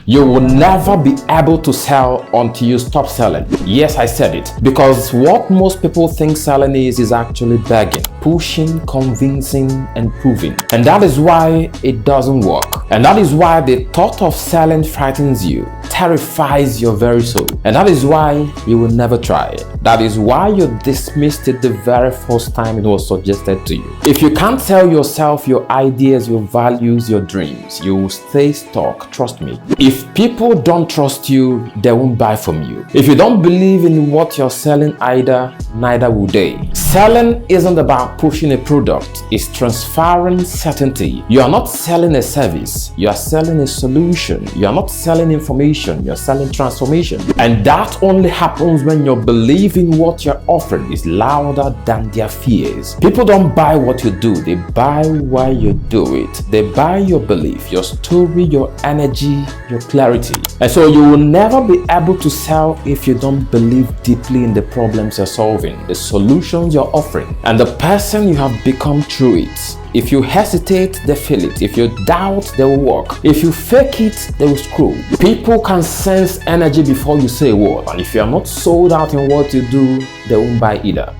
You will never be able to sell until you stop selling. Yes, I said it. Because what most people think selling is actually begging, pushing, convincing, and proving. And that is why it doesn't work. And that is why the thought of selling frightens you, terrifies your very soul. And that is why you will never try it. That is why you dismissed it the very first time it was suggested to you. If you can't sell yourself, your ideas, your values, your dreams, you will stay stuck, trust me. If people don't trust you, they won't buy from you. If you don't believe in what you're selling either, neither will they. Selling isn't about pushing a product, it's transferring certainty. You are not selling a service, you are selling a solution. You are not selling information, you're selling transformation. And that only happens when your belief in what you're offering is louder than their fears. People don't buy what you do, they buy why you do it. They buy your belief, your story, your energy, your clarity. And so you will never be able to sell if you don't believe deeply in the problems you're solving, the solutions you're offering, and the person you have become through it. If you hesitate, they feel it. If you doubt, they will work. If you fake it, they will screw. People can sense energy before you say a word, and if you are not sold out in what you do, they won't buy either.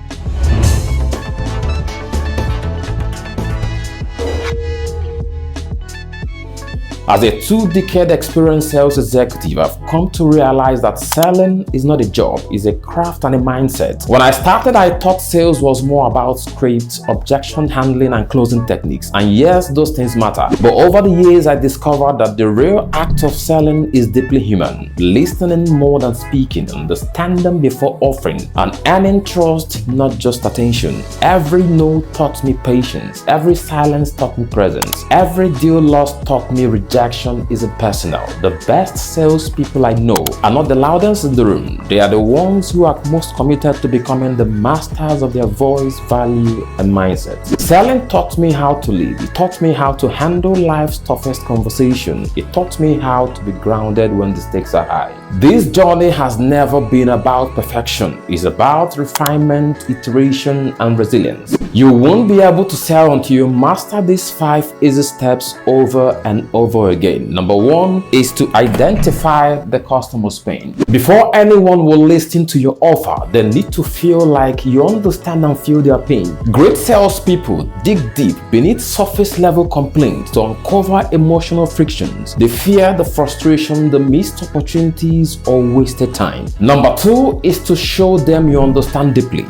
As a 2-decade experienced sales executive, I've come to realize that selling is not a job, it's a craft and a mindset. When I started, I thought sales was more about scripts, objection handling, and closing techniques. And yes, those things matter. But over the years, I discovered that the real act of selling is deeply human. Listening more than speaking, understanding before offering, and earning trust, not just attention. Every no taught me patience. Every silence taught me presence. Every deal lost taught me rejection isn't personal. The best salespeople I know are not the loudest in the room. They are the ones who are most committed to becoming the masters of their voice, value, and mindset. Selling taught me how to lead. It taught me how to handle life's toughest conversation. It taught me how to be grounded when the stakes are high. This journey has never been about perfection. It's about refinement, iteration, and resilience. You won't be able to sell until you master these 5 easy steps over and over again. Number 1 is to identify the customer's pain. Before anyone will listen to your offer, they need to feel like you understand and feel their pain. Great salespeople dig deep beneath surface level complaints to uncover emotional frictions, the fear, the frustration, the missed opportunities, or wasted time. Number 2 is to show them you understand deeply.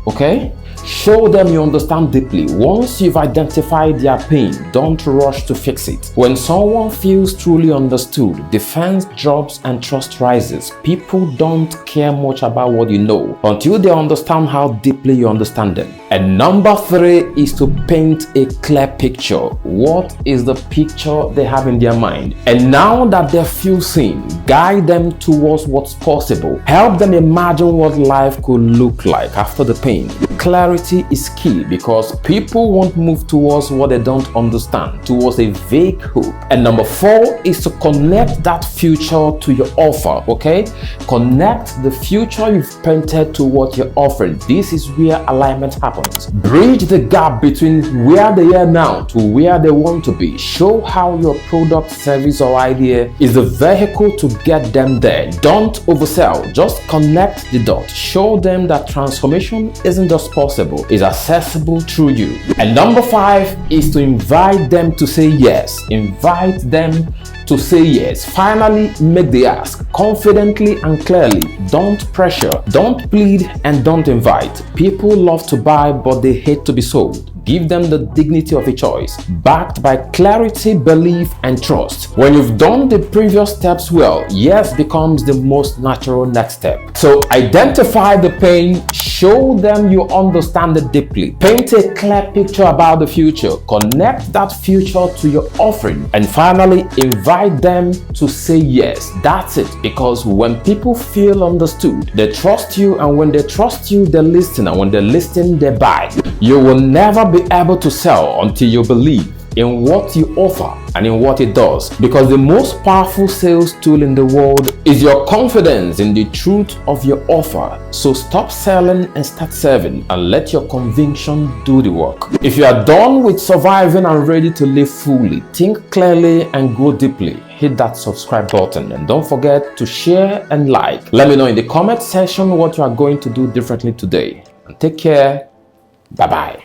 Okay? Show them you understand deeply. Once you've identified their pain, don't rush to fix it. When someone feels truly understood, defense drops and trust rises. People don't care much about what you know until they understand how deeply you understand them. And number 3 is to paint a clear picture. What is the picture they have in their mind? And now that they feel seen, guide them towards what's possible. Help them imagine what life could look like after the pain. Clarity is key because people won't move towards what they don't understand, towards a vague hope. And number 4 is to connect that future to your offer, okay? Connect the future you've painted to what you're offering. This is where alignment happens. Bridge the gap between where they are now to where they want to be. Show how your product, service, or idea is the vehicle to get them there. Don't oversell, just connect the dots. Show them that transformation isn't just possible, is accessible through you. And number 5 is to invite them to say yes. Invite them to say yes. Finally, make the ask confidently and clearly. Don't pressure, don't plead, and don't invite. People love to buy, but they hate to be sold. Give them the dignity of a choice, backed by clarity, belief, and trust. When you've done the previous steps well, yes becomes the most natural next step. So identify the pain, show them you understand it deeply, paint a clear picture about the future, connect that future to your offering, and finally invite them to say yes. That's it, because when people feel understood, they trust you, and when they trust you, they listen, and when they listen, they buy. You will never be able to sell until you believe in what you offer and in what it does. Because the most powerful sales tool in the world is your confidence in the truth of your offer. So stop selling and start serving, and let your conviction do the work. If you are done with surviving and ready to live fully, think clearly and grow deeply, hit that subscribe button, and don't forget to share and like. Let me know in the comment section what you are going to do differently today. And take care. Bye-bye.